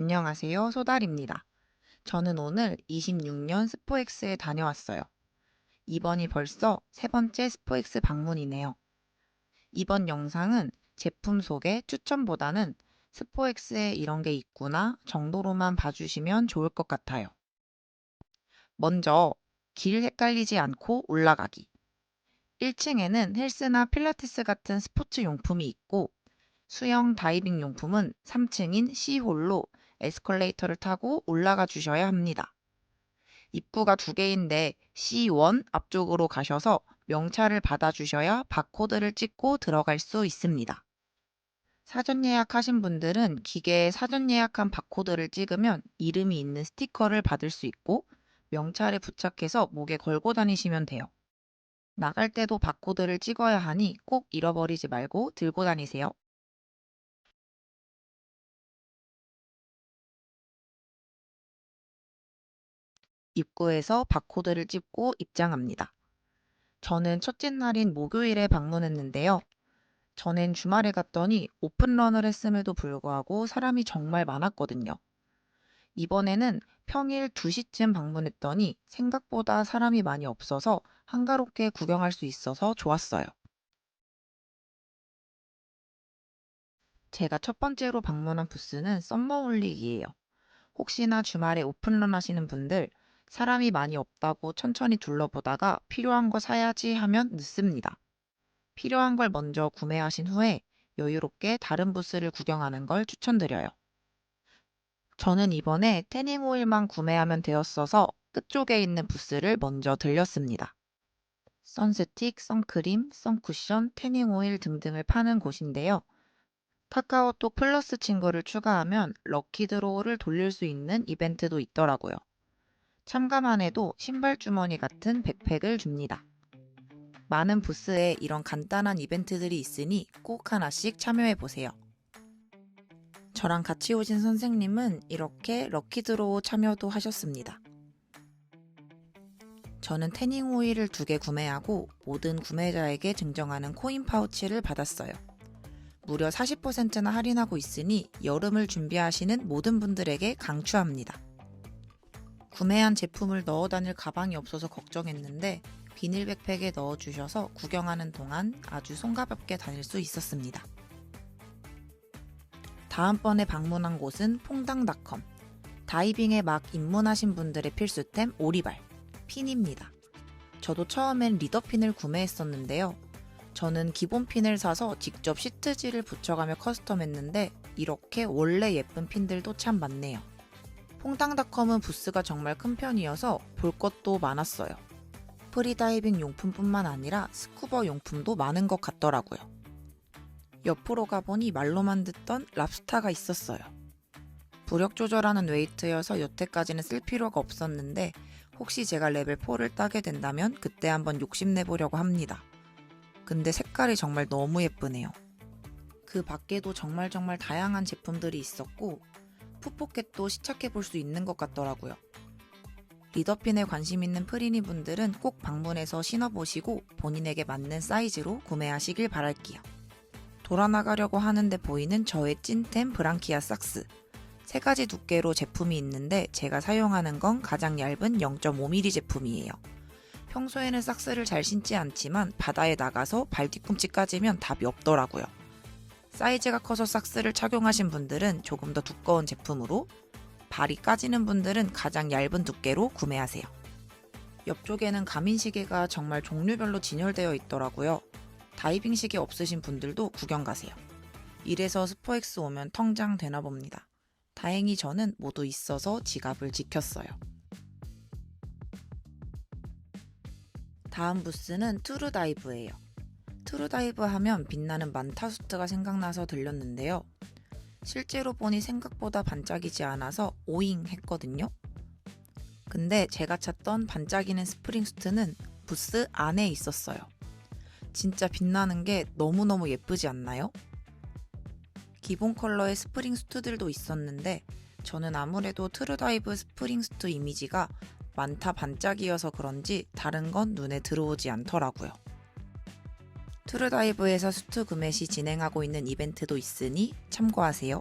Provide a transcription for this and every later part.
안녕하세요. 소달입니다. 저는 오늘 26년 스포엑스에 다녀왔어요. 이번이 벌써 세 번째 스포엑스 방문이네요. 이번 영상은 제품 소개 추천보다는 스포엑스에 이런 게 있구나 정도로만 봐주시면 좋을 것 같아요. 먼저 길 헷갈리지 않고 올라가기. 1층에는 헬스나 필라테스 같은 스포츠 용품이 있고 수영 다이빙 용품은 3층인 C홀로 에스컬레이터를 타고 올라가 주셔야 합니다. 입구가 두 개인데 C1 앞쪽으로 가셔서 명찰을 받아주셔야 바코드를 찍고 들어갈 수 있습니다. 사전 예약하신 분들은 기계에 사전 예약한 바코드를 찍으면 이름이 있는 스티커를 받을 수 있고 명찰에 부착해서 목에 걸고 다니시면 돼요. 나갈 때도 바코드를 찍어야 하니 꼭 잃어버리지 말고 들고 다니세요. 입구에서 바코드를 찍고 입장합니다. 저는 첫째 날인 목요일에 방문했는데요. 전엔 주말에 갔더니 오픈런을 했음에도 불구하고 사람이 정말 많았거든요. 이번에는 평일 2시쯤 방문했더니 생각보다 사람이 많이 없어서 한가롭게 구경할 수 있어서 좋았어요. 제가 첫 번째로 방문한 부스는 썸머홀릭이에요. 혹시나 주말에 오픈런 하시는 분들 사람이 많이 없다고 천천히 둘러보다가 필요한 거 사야지 하면 늦습니다. 필요한 걸 먼저 구매하신 후에 여유롭게 다른 부스를 구경하는 걸 추천드려요. 저는 이번에 태닝 오일만 구매하면 되었어서 끝쪽에 있는 부스를 먼저 들렸습니다. 선스틱, 선크림, 선쿠션, 태닝 오일 등등을 파는 곳인데요. 카카오톡 플러스 친구를 추가하면 럭키드로우를 돌릴 수 있는 이벤트도 있더라고요. 참가만 해도 신발 주머니 같은 백팩을 줍니다. 많은 부스에 이런 간단한 이벤트들이 있으니 꼭 하나씩 참여해 보세요. 저랑 같이 오신 선생님은 이렇게 럭키드로우 참여도 하셨습니다. 저는 태닝 오일을 2개 구매하고 모든 구매자에게 증정하는 코인 파우치를 받았어요. 무려 40%나 할인하고 있으니 여름을 준비하시는 모든 분들에게 강추합니다. 구매한 제품을 넣어 다닐 가방이 없어서 걱정했는데 비닐 백팩에 넣어주셔서 구경하는 동안 아주 손가볍게 다닐 수 있었습니다. 다음번에 방문한 곳은 퐁당닷컴. 다이빙에 막 입문하신 분들의 필수템 오리발, 핀입니다. 저도 처음엔 리더핀을 구매했었는데요. 저는 기본 핀을 사서 직접 시트지를 붙여가며 커스텀했는데 이렇게 원래 예쁜 핀들도 참 많네요. 퐁당닷컴은 부스가 정말 큰 편이어서 볼 것도 많았어요. 프리다이빙 용품뿐만 아니라 스쿠버 용품도 많은 것 같더라고요. 옆으로 가보니 말로만 듣던 랍스타가 있었어요. 부력 조절하는 웨이트여서 여태까지는 쓸 필요가 없었는데 혹시 제가 레벨 4를 따게 된다면 그때 한번 욕심내보려고 합니다. 근데 색깔이 정말 너무 예쁘네요. 그 밖에도 정말 다양한 제품들이 있었고 풋포켓도 시착해볼 수 있는 것 같더라고요. 리더핀에 관심 있는 프리니 분들은 꼭 방문해서 신어보시고 본인에게 맞는 사이즈로 구매하시길 바랄게요. 돌아나가려고 하는데 보이는 저의 찐템 브랑키아 삭스. 3가지 두께로 제품이 있는데 제가 사용하는 건 가장 얇은 0.5mm 제품이에요. 평소에는 삭스를 잘 신지 않지만 바다에 나가서 발 뒤꿈치 까지면 답이 없더라고요. 사이즈가 커서 삭스를 착용하신 분들은 조금 더 두꺼운 제품으로, 발이 까지는 분들은 가장 얇은 두께로 구매하세요. 옆쪽에는 가민시계가 정말 종류별로 진열되어 있더라고요. 다이빙 시계 없으신 분들도 구경 가세요. 이래서 스포엑스 오면 텅장 되나 봅니다. 다행히 저는 모두 있어서 지갑을 지켰어요. 다음 부스는 투르다이브예요. 투르다이브 하면 빛나는 만타수트가 생각나서 들렸는데요. 실제로 보니 생각보다 반짝이지 않아서 오잉 했거든요. 근데 제가 찾던 반짝이는 스프링 수트는 부스 안에 있었어요. 진짜 빛나는 게 너무너무 예쁘지 않나요? 기본 컬러의 스프링 수트들도 있었는데 저는 아무래도 트루다이브 스프링 수트 이미지가 많다 반짝이어서 그런지 다른 건 눈에 들어오지 않더라고요. 트루다이브에서 수트 구매 시 진행하고 있는 이벤트도 있으니 참고하세요.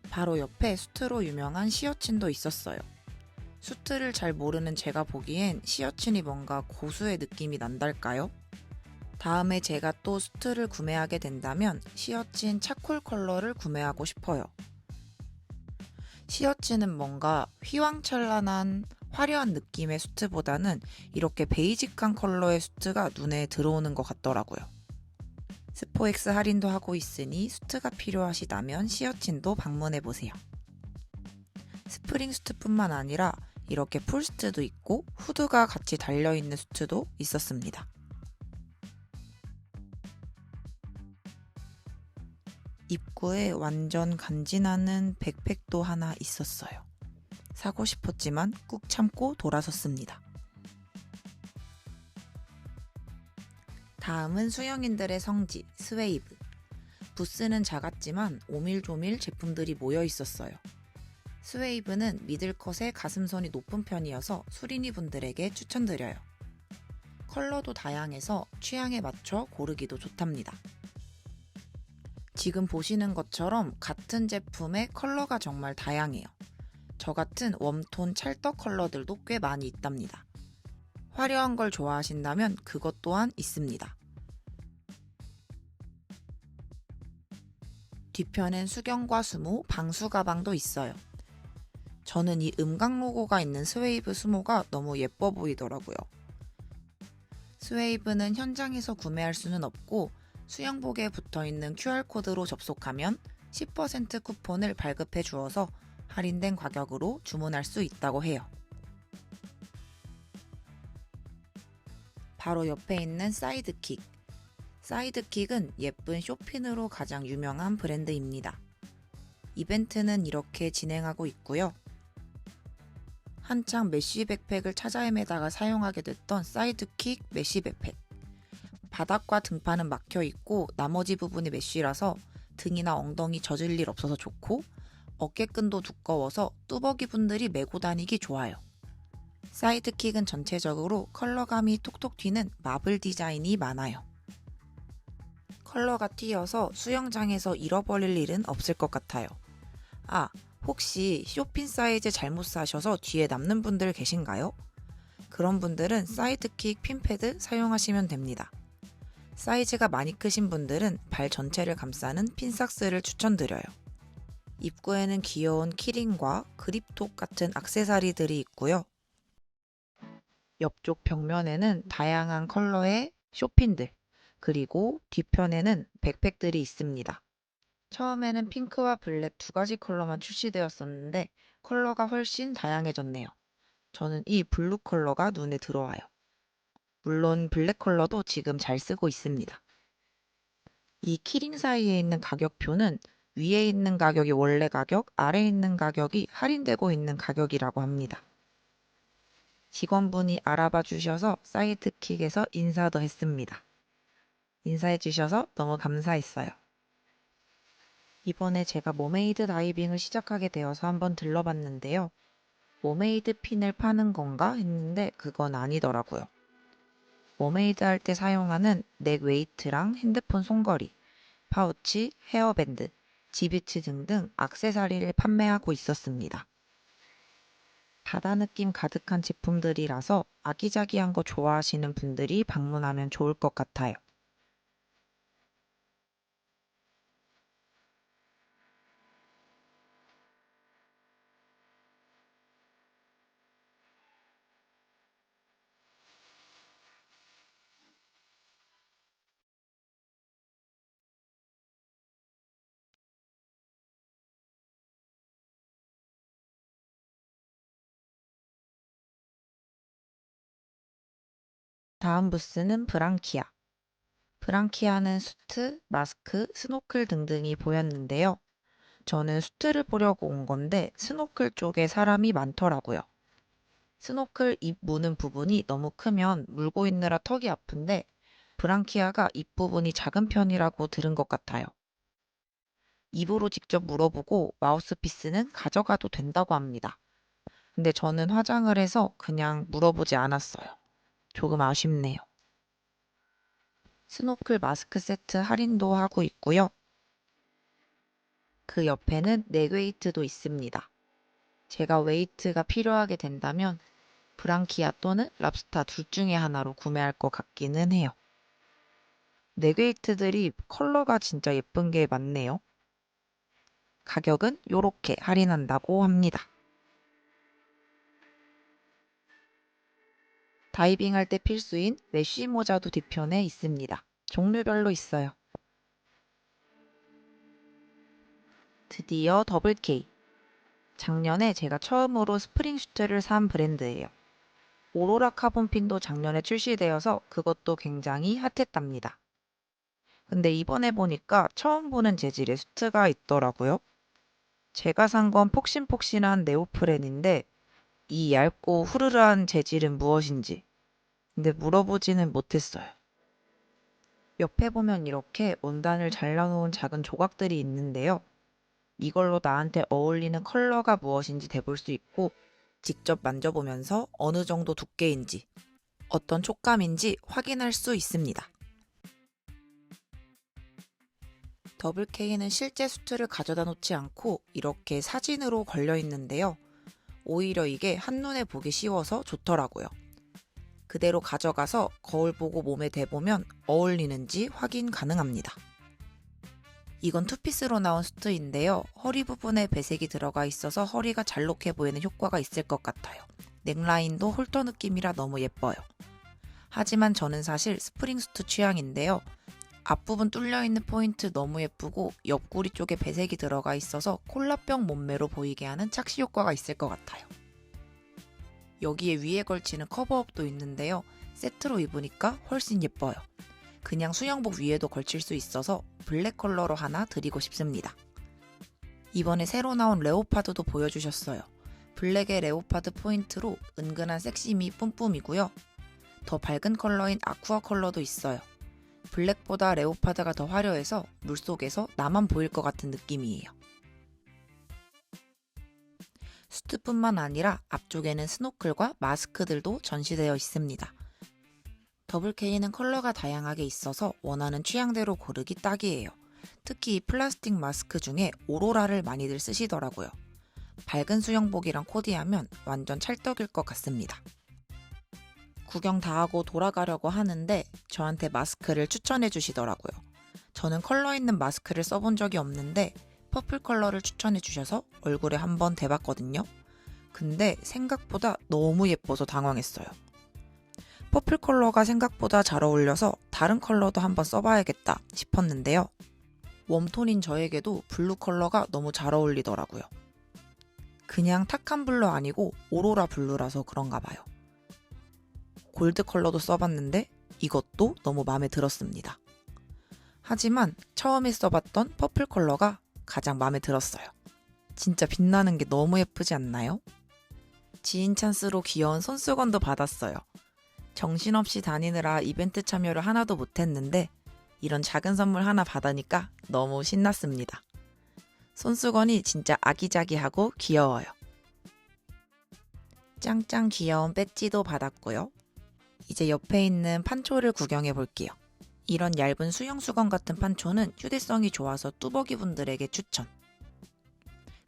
바로 옆에 수트로 유명한 시어친도 있었어요. 수트를 잘 모르는 제가 보기엔 시어친이 뭔가 고수의 느낌이 난달까요? 다음에 제가 또 수트를 구매하게 된다면 시어친 차콜 컬러를 구매하고 싶어요. 시어치는 뭔가 휘황찬란한 화려한 느낌의 수트보다는 이렇게 베이직한 컬러의 수트가 눈에 들어오는 것 같더라고요. 스포엑스 할인도 하고 있으니 수트가 필요하시다면 시어친도 방문해보세요. 스프링 수트뿐만 아니라 이렇게 풀수트도 있고 후드가 같이 달려있는 수트도 있었습니다. 입구에 완전 간지나는 백팩도 하나 있었어요. 사고 싶었지만 꾹 참고 돌아섰습니다. 다음은 수영인들의 성지, 스웨이브. 부스는 작았지만 오밀조밀 제품들이 모여 있었어요. 스웨이브는 미들컷의 가슴선이 높은 편이어서 수린이 분들에게 추천드려요. 컬러도 다양해서 취향에 맞춰 고르기도 좋답니다. 지금 보시는 것처럼 같은 제품의 컬러가 정말 다양해요. 저 같은 웜톤 찰떡 컬러들도 꽤 많이 있답니다. 화려한 걸 좋아하신다면 그것 또한 있습니다. 뒤편엔 수경과 수모, 방수 가방도 있어요. 저는 이 음각 로고가 있는 스웨이브 수모가 너무 예뻐 보이더라고요. 스웨이브는 현장에서 구매할 수는 없고 수영복에 붙어있는 QR코드로 접속하면 10% 쿠폰을 발급해 주어서 할인된 가격으로 주문할 수 있다고 해요. 바로 옆에 있는 사이드킥. 사이드킥은 예쁜 쇼핀으로 가장 유명한 브랜드입니다. 이벤트는 이렇게 진행하고 있고요. 한창 메쉬 백팩을 찾아 헤매다가 사용하게 됐던 사이드킥 메쉬 백팩. 바닥과 등판은 막혀 있고 나머지 부분이 메쉬라서 등이나 엉덩이 젖을 일 없어서 좋고 어깨끈도 두꺼워서 뚜벅이 분들이 메고 다니기 좋아요. 사이드킥은 전체적으로 컬러감이 톡톡 튀는 마블 디자인이 많아요. 컬러가 튀어서 수영장에서 잃어버릴 일은 없을 것 같아요. 아, 혹시 쇼핑 사이즈 잘못 사셔서 뒤에 남는 분들 계신가요? 그런 분들은 사이드킥 핀패드 사용하시면 됩니다. 사이즈가 많이 크신 분들은 발 전체를 감싸는 핀삭스를 추천드려요. 입구에는 귀여운 키링과 그립톡 같은 액세서리들이 있고요. 옆쪽 벽면에는 다양한 컬러의 쇼핀들, 그리고 뒤편에는 백팩들이 있습니다. 처음에는 핑크와 블랙 두 가지 컬러만 출시되었었는데 컬러가 훨씬 다양해졌네요. 저는 이 블루 컬러가 눈에 들어와요. 물론 블랙 컬러도 지금 잘 쓰고 있습니다. 이 키링 사이에 있는 가격표는 위에 있는 가격이 원래 가격, 아래에 있는 가격이 할인되고 있는 가격이라고 합니다. 직원분이 알아봐 주셔서 사이드킥에서 인사도 했습니다. 인사해 주셔서 너무 감사했어요. 이번에 제가 머메이드 다이빙을 시작하게 되어서 한번 들러봤는데요. 머메이드 핀을 파는 건가 했는데 그건 아니더라고요. 머메이드 할 때 사용하는 넥 웨이트랑 핸드폰 손걸이, 파우치, 헤어밴드, 지비츠 등등 액세서리를 판매하고 있었습니다. 바다 느낌 가득한 제품들이라서 아기자기한 거 좋아하시는 분들이 방문하면 좋을 것 같아요. 다음 부스는 브랑키아. 브랑키아는 수트, 마스크, 스노클 등등이 보였는데요. 저는 수트를 보려고 온 건데 스노클 쪽에 사람이 많더라고요. 스노클 입 무는 부분이 너무 크면 물고 있느라 턱이 아픈데 브랑키아가 입 부분이 작은 편이라고 들은 것 같아요. 입으로 직접 물어보고 마우스피스는 가져가도 된다고 합니다. 근데 저는 화장을 해서 그냥 물어보지 않았어요. 조금 아쉽네요. 스노클 마스크 세트 할인도 하고 있고요. 그 옆에는 넥 웨이트도 있습니다. 제가 웨이트가 필요하게 된다면 브랑키아 또는 랍스타 둘 중에 하나로 구매할 것 같기는 해요. 넥 웨이트들이 컬러가 진짜 예쁜 게 많네요. 가격은 요렇게 할인한다고 합니다. 다이빙할 때 필수인 메쉬 모자도 뒤편에 있습니다. 종류별로 있어요. 드디어 더블 K. 작년에 제가 처음으로 스프링 슈트를 산 브랜드예요. 오로라 카본핀도 작년에 출시되어서 그것도 굉장히 핫했답니다. 근데 이번에 보니까 처음 보는 재질의 수트가 있더라고요. 제가 산 건 폭신폭신한 네오프렌인데 이 얇고 후르르한 재질은 무엇인지 근데 물어보지는 못했어요. 옆에 보면 이렇게 원단을 잘라놓은 작은 조각들이 있는데요. 이걸로 나한테 어울리는 컬러가 무엇인지 대볼 수 있고 직접 만져보면서 어느 정도 두께인지 어떤 촉감인지 확인할 수 있습니다. 더블 K는 실제 수트를 가져다 놓지 않고 이렇게 사진으로 걸려 있는데요. 오히려 이게 한눈에 보기 쉬워서 좋더라고요. 그대로 가져가서 거울 보고 몸에 대보면 어울리는지 확인 가능합니다. 이건 투피스로 나온 수트인데요. 허리 부분에 배색이 들어가 있어서 허리가 잘록해 보이는 효과가 있을 것 같아요. 넥라인도 홀터 느낌이라 너무 예뻐요. 하지만 저는 사실 스프링 수트 취향인데요. 앞부분 뚫려있는 포인트 너무 예쁘고 옆구리 쪽에 배색이 들어가 있어서 콜라병 몸매로 보이게 하는 착시 효과가 있을 것 같아요. 여기에 위에 걸치는 커버업도 있는데요. 세트로 입으니까 훨씬 예뻐요. 그냥 수영복 위에도 걸칠 수 있어서 블랙 컬러로 하나 드리고 싶습니다. 이번에 새로 나온 레오파드도 보여주셨어요. 블랙의 레오파드 포인트로 은근한 섹시미 뿜뿜이고요. 더 밝은 컬러인 아쿠아 컬러도 있어요. 블랙보다 레오파드가 더 화려해서 물속에서 나만 보일 것 같은 느낌이에요. 수트뿐만 아니라 앞쪽에는 스노클과 마스크들도 전시되어 있습니다. 더블 K는 컬러가 다양하게 있어서 원하는 취향대로 고르기 딱이에요. 특히 이 플라스틱 마스크 중에 오로라를 많이들 쓰시더라고요. 밝은 수영복이랑 코디하면 완전 찰떡일 것 같습니다. 구경 다 하고 돌아가려고 하는데 저한테 마스크를 추천해 주시더라고요. 저는 컬러 있는 마스크를 써본 적이 없는데 퍼플 컬러를 추천해 주셔서 얼굴에 한번 대봤거든요. 근데 생각보다 너무 예뻐서 당황했어요. 퍼플 컬러가 생각보다 잘 어울려서 다른 컬러도 한번 써봐야겠다 싶었는데요. 웜톤인 저에게도 블루 컬러가 너무 잘 어울리더라고요. 그냥 탁한 블루 아니고 오로라 블루라서 그런가 봐요. 골드 컬러도 써봤는데 이것도 너무 마음에 들었습니다. 하지만 처음에 써봤던 퍼플 컬러가 가장 마음에 들었어요. 진짜 빛나는 게 너무 예쁘지 않나요? 지인 찬스로 귀여운 손수건도 받았어요. 정신없이 다니느라 이벤트 참여를 하나도 못했는데 이런 작은 선물 하나 받으니까 너무 신났습니다. 손수건이 진짜 아기자기하고 귀여워요. 짱짱 귀여운 배지도 받았고요. 이제 옆에 있는 판초를 구경해 볼게요. 이런 얇은 수영 수건 같은 판초는 휴대성이 좋아서 뚜벅이 분들에게 추천.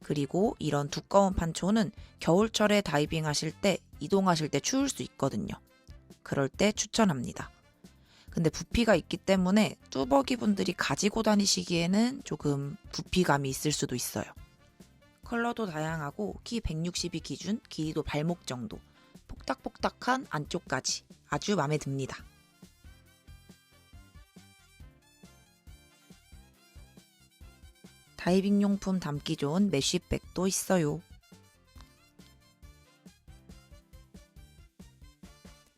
그리고 이런 두꺼운 판초는 겨울철에 다이빙 하실 때 이동하실 때 추울 수 있거든요. 그럴 때 추천합니다. 근데 부피가 있기 때문에 뚜벅이 분들이 가지고 다니시기에는 조금 부피감이 있을 수도 있어요. 컬러도 다양하고 키 160이 기준, 길이도 발목 정도, 폭닥폭닥한 안쪽까지 아주 마음에 듭니다. 다이빙 용품 담기 좋은 메쉬백도 있어요.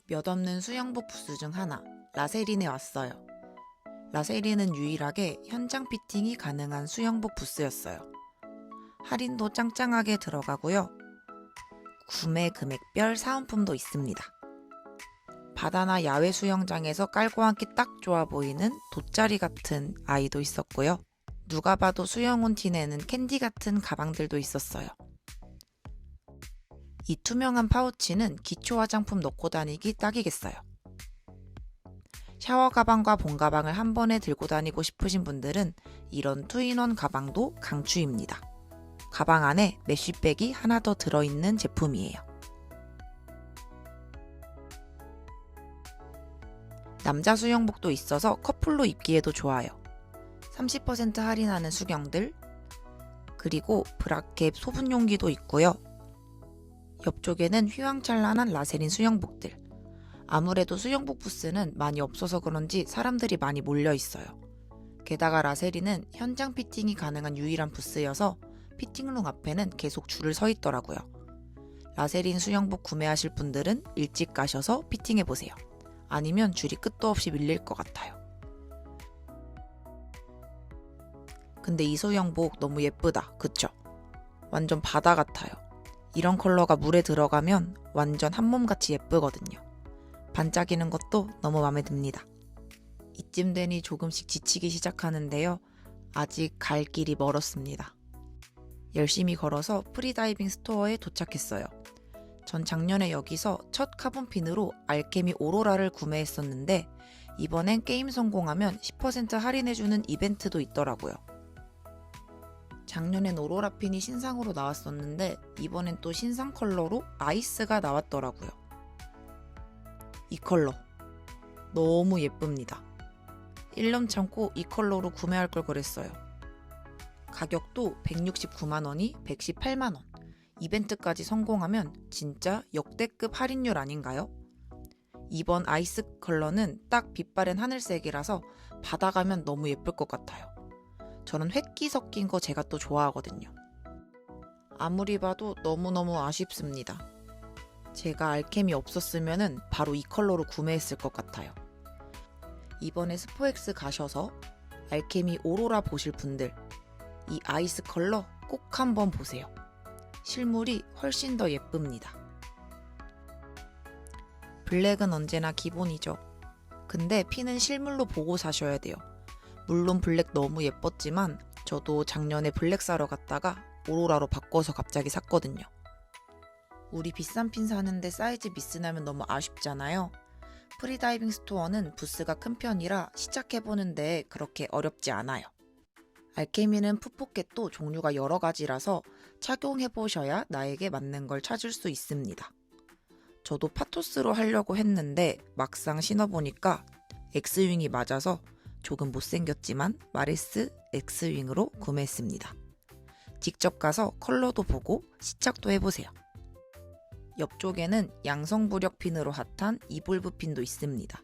몇 없는 수영복 부스 중 하나, 라세린에 왔어요. 라세린은 유일하게 현장 피팅이 가능한 수영복 부스였어요. 할인도 짱짱하게 들어가고요. 구매 금액별 사은품도 있습니다. 바다나 야외 수영장에서 깔고 앉기 딱 좋아 보이는 돗자리 같은 아이도 있었고요. 누가 봐도 수영온 티 내는 캔디 같은 가방들도 있었어요. 이 투명한 파우치는 기초 화장품 넣고 다니기 딱이겠어요. 샤워 가방과 본 가방을 한 번에 들고 다니고 싶으신 분들은 이런 투인원 가방도 강추입니다. 가방 안에 메쉬백이 하나 더 들어있는 제품이에요. 남자 수영복도 있어서 커플로 입기에도 좋아요. 30% 할인하는 수경들, 그리고 브라켓 소분 용기도 있고요. 옆쪽에는 휘황찬란한 라세린 수영복들. 아무래도 수영복 부스는 많이 없어서 그런지 사람들이 많이 몰려 있어요. 게다가 라세린은 현장 피팅이 가능한 유일한 부스여서 피팅룸 앞에는 계속 줄을 서 있더라고요. 라세린 수영복 구매하실 분들은 일찍 가셔서 피팅해보세요. 아니면 줄이 끝도 없이 밀릴 것 같아요. 근데 이 수영복 너무 예쁘다, 그쵸? 완전 바다 같아요. 이런 컬러가 물에 들어가면 완전 한몸같이 예쁘거든요. 반짝이는 것도 너무 마음에 듭니다. 이쯤 되니 조금씩 지치기 시작하는데요. 아직 갈 길이 멀었습니다. 열심히 걸어서 프리다이빙 스토어에 도착했어요. 전 작년에 여기서 첫 카본핀으로 알케미 오로라를 구매했었는데 이번엔 게임 성공하면 10% 할인해주는 이벤트도 있더라고요. 작년엔 오로라 핀이 신상으로 나왔었는데 이번엔 또 신상 컬러로 아이스가 나왔더라고요. 이 컬러 너무 예쁩니다. 1년 참고 이 컬러로 구매할 걸 그랬어요. 가격도 169만원이 118만원. 이벤트까지 성공하면 진짜 역대급 할인율 아닌가요? 이번 아이스 컬러는 딱 빛바랜 하늘색이라서 바다 가면 너무 예쁠 것 같아요. 저는 획기 섞인 거 제가 또 좋아하거든요. 아무리 봐도 너무너무 아쉽습니다. 제가 알케미 없었으면 바로 이 컬러로 구매했을 것 같아요. 이번에 스포엑스 가셔서 알케미 오로라 보실 분들 이 아이스 컬러 꼭 한번 보세요. 실물이 훨씬 더 예쁩니다. 블랙은 언제나 기본이죠. 근데 핀은 실물로 보고 사셔야 돼요. 물론 블랙 너무 예뻤지만 저도 작년에 블랙 사러 갔다가 오로라로 바꿔서 갑자기 샀거든요. 우리 비싼 핀 사는데 사이즈 미스나면 너무 아쉽잖아요. 프리다이빙 스토어는 부스가 큰 편이라 시작해보는데 그렇게 어렵지 않아요. 알케미는 풋포켓도 종류가 여러 가지라서 착용해보셔야 나에게 맞는 걸 찾을 수 있습니다. 저도 파토스로 하려고 했는데 막상 신어보니까 X윙이 맞아서 조금 못생겼지만 마리스 X윙으로 구매했습니다. 직접 가서 컬러도 보고 시착도 해보세요. 옆쪽에는 양성부력 핀으로 핫한 이볼브 핀도 있습니다.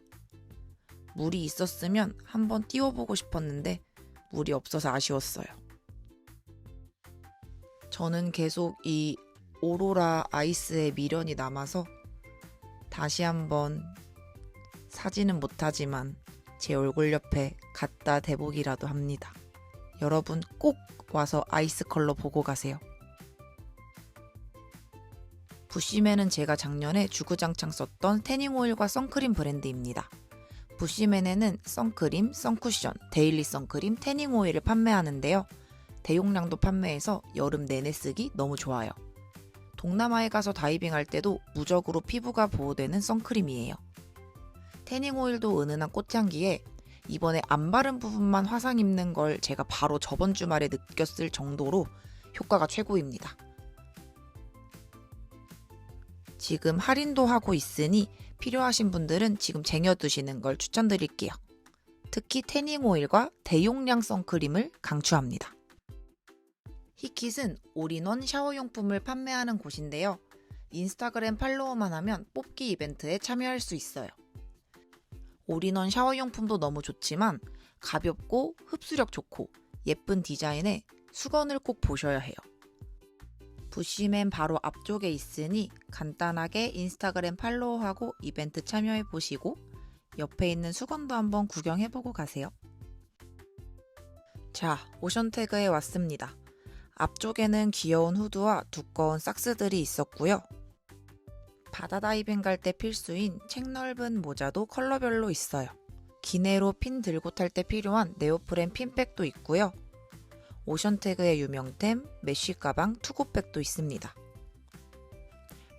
물이 있었으면 한번 띄워보고 싶었는데 물이 없어서 아쉬웠어요. 저는 계속 이 오로라 아이스의 미련이 남아서 다시 한번 사지는 못하지만 제 얼굴 옆에 갖다 대보기라도 합니다. 여러분 꼭 와서 아이스 컬러 보고 가세요. 부쉬맨은 제가 작년에 주구장창 썼던 태닝 오일과 선크림 브랜드입니다. 부쉬맨에는 선크림, 선쿠션, 데일리 선크림, 태닝 오일을 판매하는데요. 대용량도 판매해서 여름 내내 쓰기 너무 좋아요. 동남아에 가서 다이빙할 때도 무적으로 피부가 보호되는 선크림이에요. 태닝 오일도 은은한 꽃향기에 이번에 안 바른 부분만 화상 입는 걸 제가 바로 저번 주말에 느꼈을 정도로 효과가 최고입니다. 지금 할인도 하고 있으니 필요하신 분들은 지금 쟁여두시는 걸 추천드릴게요. 특히 태닝 오일과 대용량 선크림을 강추합니다. 히킷은 올인원 샤워용품을 판매하는 곳인데요. 인스타그램 팔로우만 하면 뽑기 이벤트에 참여할 수 있어요. 올인원 샤워용품도 너무 좋지만 가볍고 흡수력 좋고 예쁜 디자인에 수건을 꼭 보셔야 해요. 부쉬맨 바로 앞쪽에 있으니 간단하게 인스타그램 팔로우하고 이벤트 참여해보시고 옆에 있는 수건도 한번 구경해보고 가세요. 자, 오션태그에 왔습니다. 앞쪽에는 귀여운 후드와 두꺼운 삭스들이 있었고요. 바다 다이빙 갈 때 필수인 책 넓은 모자도 컬러별로 있어요. 기내로 핀 들고 탈 때 필요한 네오프렌 핀백도 있고요. 오션태그의 유명템 메쉬 가방 투고백도 있습니다.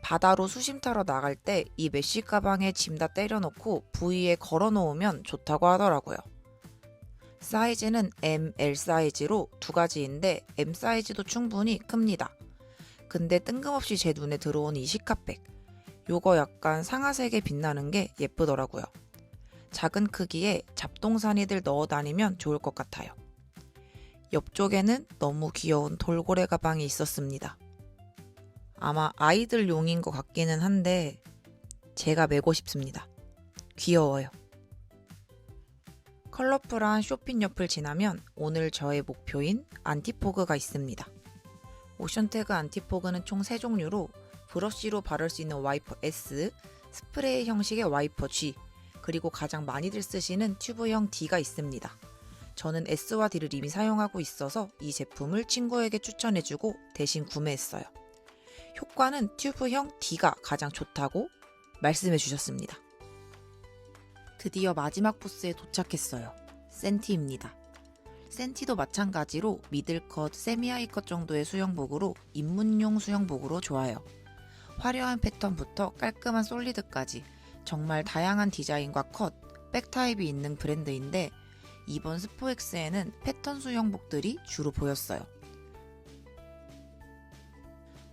바다로 수심 타러 나갈 때 이 메쉬 가방에 짐 다 때려놓고 부위에 걸어 놓으면 좋다고 하더라고요. 사이즈는 M, L 사이즈로 두 가지인데 M 사이즈도 충분히 큽니다. 근데 뜬금없이 제 눈에 들어온 이 시카백. 요거 약간 상아색에 빛나는 게 예쁘더라고요. 작은 크기에 잡동사니들 넣어 다니면 좋을 것 같아요. 옆쪽에는 너무 귀여운 돌고래 가방이 있었습니다. 아마 아이들 용인 것 같기는 한데 제가 메고 싶습니다. 귀여워요. 컬러풀한 쇼핑 옆을 지나면 오늘 저의 목표인 안티포그가 있습니다. 오션태그 안티포그는 총 3종류로 브러쉬로 바를 수 있는 와이퍼 S, 스프레이 형식의 와이퍼 G, 그리고 가장 많이들 쓰시는 튜브형 D가 있습니다. 저는 S와 D를 이미 사용하고 있어서 이 제품을 친구에게 추천해주고 대신 구매했어요. 효과는 튜브형 D가 가장 좋다고 말씀해 주셨습니다. 드디어 마지막 부스에 도착했어요. 센티입니다. 센티도 마찬가지로 미들컷, 세미하이컷 정도의 수영복으로 입문용 수영복으로 좋아요. 화려한 패턴부터 깔끔한 솔리드까지 정말 다양한 디자인과 컷, 백 타입이 있는 브랜드인데 이번 스포엑스에는 패턴 수영복들이 주로 보였어요.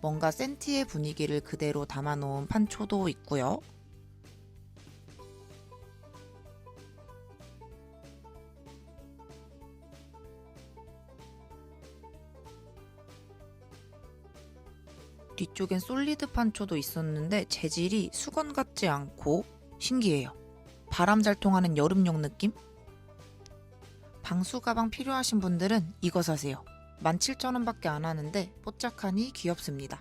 뭔가 센티의 분위기를 그대로 담아놓은 판초도 있고요. 뒤쪽엔 솔리드 판초도 있었는데 재질이 수건 같지 않고 신기해요. 바람 잘 통하는 여름용 느낌? 방수 가방 필요하신 분들은 이거 사세요. 17,000원밖에 안 하는데 뽀짝하니 귀엽습니다.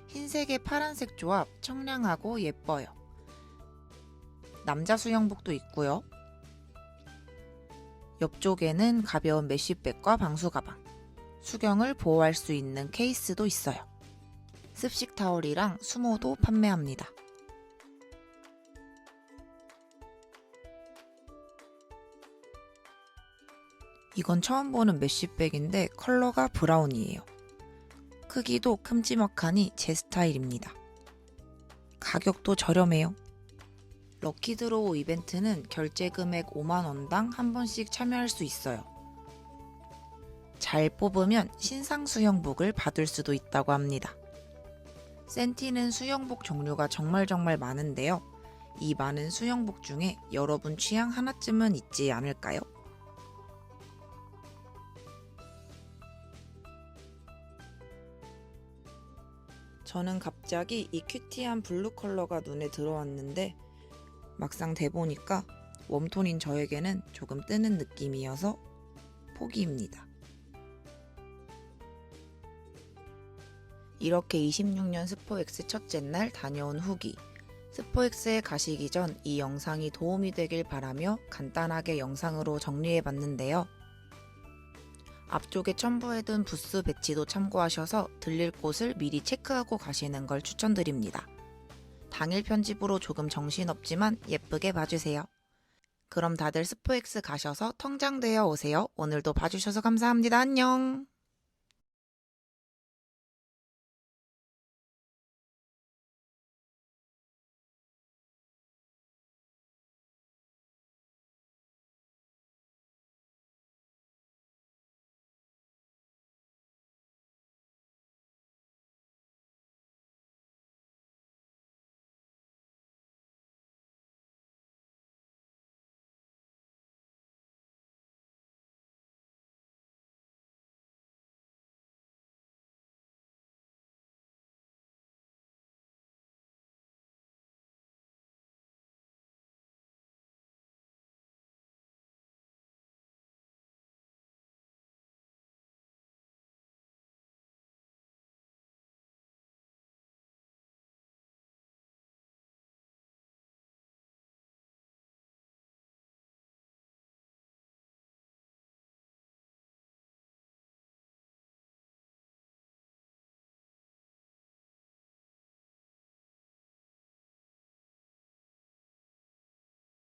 흰색에 파란색 조합 청량하고 예뻐요. 남자 수영복도 있고요. 옆쪽에는 가벼운 메쉬백과 방수 가방, 수경을 보호할 수 있는 케이스도 있어요. 습식 타월이랑 수모도 판매합니다. 이건 처음 보는 메쉬백인데 컬러가 브라운이에요. 크기도 큼지막하니 제 스타일입니다. 가격도 저렴해요. 럭키드로우 이벤트는 결제 금액 5만원당 한 번씩 참여할 수 있어요. 잘 뽑으면 신상 수영복을 받을 수도 있다고 합니다. 센티는 수영복 종류가 정말 많은데요. 이 많은 수영복 중에 여러분 취향 하나쯤은 있지 않을까요? 저는 갑자기 이 큐티한 블루 컬러가 눈에 들어왔는데 막상 대보니까 웜톤인 저에게는 조금 뜨는 느낌이어서 포기입니다. 이렇게 26년 스포엑스 첫째 날 다녀온 후기. 스포엑스에 가시기 전 이 영상이 도움이 되길 바라며 간단하게 영상으로 정리해봤는데요. 앞쪽에 첨부해둔 부스 배치도 참고하셔서 들릴 곳을 미리 체크하고 가시는 걸 추천드립니다. 당일 편집으로 조금 정신없지만 예쁘게 봐주세요. 그럼 다들 스포엑스 가셔서 통장되어 오세요. 오늘도 봐주셔서 감사합니다. 안녕!